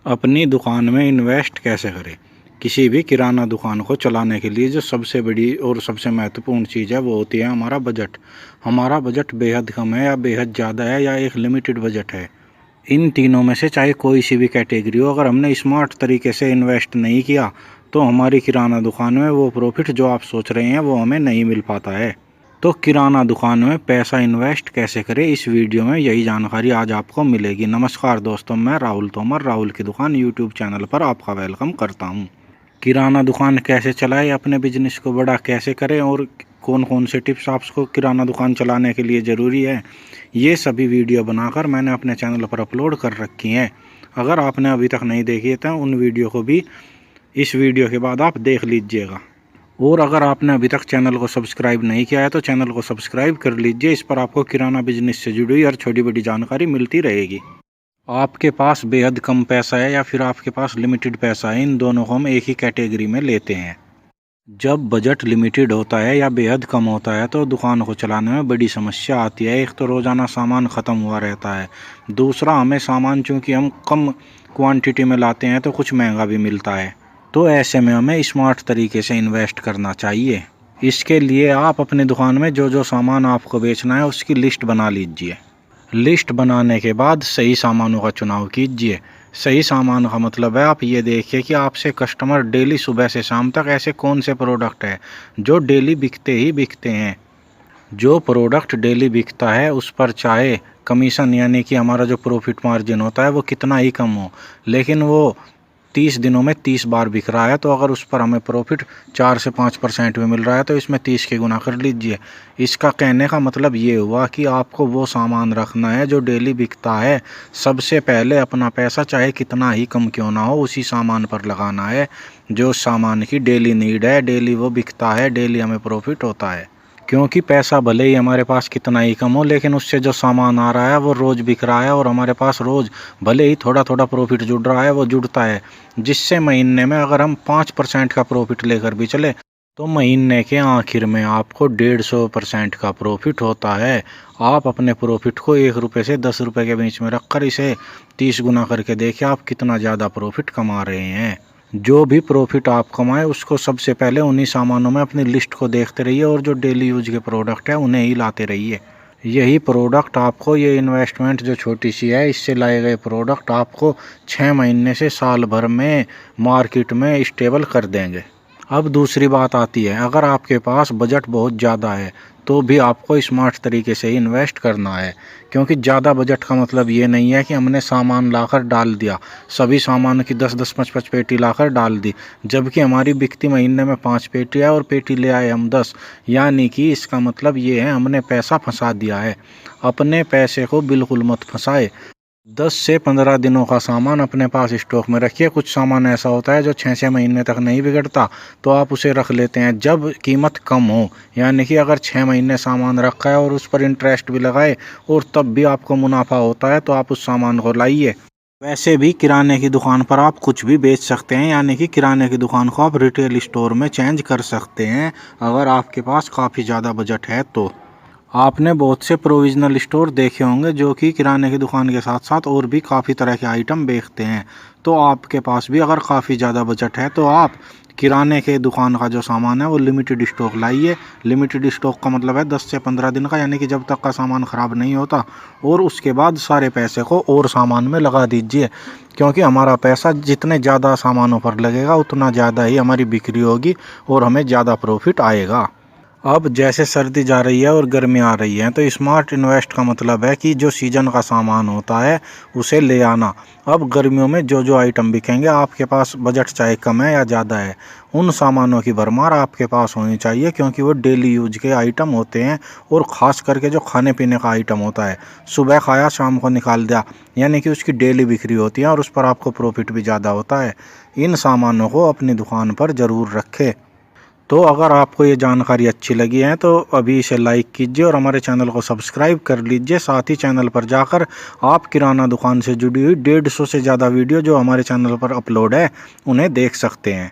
अपनी दुकान में इन्वेस्ट कैसे करें। किसी भी किराना दुकान को चलाने के लिए जो सबसे बड़ी और सबसे महत्वपूर्ण चीज़ है वो होती है हमारा बजट। हमारा बजट बेहद कम है या बेहद ज़्यादा है या एक लिमिटेड बजट है। इन तीनों में से चाहे कोई सी भी कैटेगरी हो, अगर हमने स्मार्ट तरीके से इन्वेस्ट नहीं किया तो हमारी किराना दुकान में वो प्रॉफिट जो आप सोच रहे हैं वो हमें नहीं मिल पाता है। तो किराना दुकान में पैसा इन्वेस्ट कैसे करें, इस वीडियो में यही जानकारी आज आपको मिलेगी। नमस्कार दोस्तों, मैं राहुल तोमर राहुल की दुकान यूट्यूब चैनल पर आपका वेलकम करता हूं। किराना दुकान कैसे चलाएं, अपने बिजनेस को बड़ा कैसे करें और कौन कौन से टिप्स आपको किराना दुकान चलाने के लिए ज़रूरी है, ये सभी वीडियो बनाकर मैंने अपने चैनल पर अपलोड कर रखी हैं। अगर आपने अभी तक नहीं देखी है तो उन वीडियो को भी इस वीडियो के बाद आप देख लीजिएगा। और अगर आपने अभी तक चैनल को सब्सक्राइब नहीं किया है तो चैनल को सब्सक्राइब कर लीजिए। इस पर आपको किराना बिजनेस से जुड़ी हुई हर छोटी बड़ी जानकारी मिलती रहेगी। आपके पास बेहद कम पैसा है या फिर आपके पास लिमिटेड पैसा है, इन दोनों को हम एक ही कैटेगरी में लेते हैं। जब बजट लिमिटेड होता है या बेहद कम होता है तो दुकान को चलाने में बड़ी समस्या आती है। एक तो रोज़ाना सामान ख़त्म हुआ रहता है, दूसरा हमें सामान चूँकि हम कम क्वांटिटी में लाते हैं तो कुछ महंगा भी मिलता है। तो ऐसे में हमें स्मार्ट तरीके से इन्वेस्ट करना चाहिए। इसके लिए आप अपनी दुकान में जो जो सामान आपको बेचना है उसकी लिस्ट बना लीजिए। लिस्ट बनाने के बाद सही सामानों का चुनाव कीजिए। सही सामान का मतलब है आप ये देखिए कि आपसे कस्टमर डेली सुबह से शाम तक ऐसे कौन से प्रोडक्ट है जो डेली बिकते ही बिकते हैं। जो प्रोडक्ट डेली बिकता है उस पर चाहे कमीशन यानी कि हमारा जो प्रॉफिट मार्जिन होता है वो कितना ही कम हो, लेकिन वो 30 दिनों में 30 बार बिक रहा है तो अगर उस पर हमें प्रॉफिट 4 से 5% में मिल रहा है तो इसमें 30 के गुना कर लीजिए। इसका कहने का मतलब ये हुआ कि आपको वो सामान रखना है जो डेली बिकता है। सबसे पहले अपना पैसा चाहे कितना ही कम क्यों ना हो उसी सामान पर लगाना है जो सामान की डेली नीड है, डेली वो बिकता है, डेली हमें प्रॉफिट होता है। क्योंकि पैसा भले ही हमारे पास कितना ही कम हो लेकिन उससे जो सामान आ रहा है वो रोज़ बिक रहा है और हमारे पास रोज़ भले ही थोड़ा थोड़ा प्रॉफिट जुड़ रहा है वो जुड़ता है, जिससे महीने में अगर हम 5% का प्रॉफिट लेकर भी चले तो महीने के आखिर में आपको 150% का प्रॉफिट होता है। आप अपने प्रॉफिट को 1 रुपये से 10 रुपये के बीच में रखकर इसे 30 गुना करके देखिए आप कितना ज़्यादा प्रॉफिट कमा रहे हैं। जो भी प्रॉफिट आप कमाएं उसको सबसे पहले उन्हीं सामानों में अपनी लिस्ट को देखते रहिए और जो डेली यूज के प्रोडक्ट है उन्हें ही लाते रहिए। यही प्रोडक्ट आपको, ये इन्वेस्टमेंट जो छोटी सी है इससे लाए गए प्रोडक्ट आपको 6 महीने से साल भर में मार्केट में स्टेबल कर देंगे। अब दूसरी बात आती है, अगर आपके पास बजट बहुत ज़्यादा है तो भी आपको स्मार्ट तरीके से इन्वेस्ट करना है। क्योंकि ज़्यादा बजट का मतलब ये नहीं है कि हमने सामान लाकर डाल दिया, सभी सामान की 10-10 5-5 पेटी लाकर डाल दी, जबकि हमारी बिकती महीने में 5 पेटी है और पेटी ले आए हम 10, यानी कि इसका मतलब ये है हमने पैसा फंसा दिया है। अपने पैसे को बिल्कुल मत फंसाए। 10 से 15 दिनों का सामान अपने पास स्टॉक में रखिए। कुछ सामान ऐसा होता है जो 6-6 महीने तक नहीं बिगड़ता तो आप उसे रख लेते हैं जब कीमत कम हो, यानी कि अगर 6 महीने सामान रखा है और उस पर इंटरेस्ट भी लगाए और तब भी आपको मुनाफा होता है तो आप उस सामान को लाइए। वैसे भी किराने की दुकान पर आप कुछ भी बेच सकते हैं, यानी कि किराने की दुकान को आप रिटेल स्टोर में चेंज कर सकते हैं अगर आपके पास काफ़ी ज़्यादा बजट है तो। आपने बहुत से प्रोविजनल स्टोर देखे होंगे जो कि किराने की दुकान के साथ साथ और भी काफ़ी तरह के आइटम बेचते हैं। तो आपके पास भी अगर काफ़ी ज़्यादा बजट है तो आप किराने के दुकान का जो सामान है वो लिमिटेड स्टॉक लाइए। लिमिटेड स्टॉक का मतलब है 10 से 15 दिन का, यानी कि जब तक का सामान ख़राब नहीं होता, और उसके बाद सारे पैसे को और सामान में लगा दीजिए। क्योंकि हमारा पैसा जितने ज़्यादा सामानों पर लगेगा उतना ज़्यादा ही हमारी बिक्री होगी और हमें ज़्यादा प्रॉफिट आएगा। अब जैसे सर्दी जा रही है और गर्मी आ रही है तो स्मार्ट इन्वेस्ट का मतलब है कि जो सीजन का सामान होता है उसे ले आना। अब गर्मियों में जो जो आइटम बिकेंगे, आपके पास बजट चाहे कम है या ज़्यादा है, उन सामानों की भरमार आपके पास होनी चाहिए क्योंकि वो डेली यूज के आइटम होते हैं और ख़ास करके जो खाने पीने का आइटम होता है, सुबह खाया शाम को निकाल दिया, यानी कि उसकी डेली बिक्री होती है और उस पर आपको प्रॉफिट भी ज़्यादा होता है। इन सामानों को अपनी दुकान पर ज़रूर रखें। तो अगर आपको ये जानकारी अच्छी लगी है तो अभी इसे लाइक कीजिए और हमारे चैनल को सब्सक्राइब कर लीजिए। साथ ही चैनल पर जाकर आप किराना दुकान से जुड़ी हुई 150 से ज़्यादा वीडियो जो हमारे चैनल पर अपलोड है उन्हें देख सकते हैं।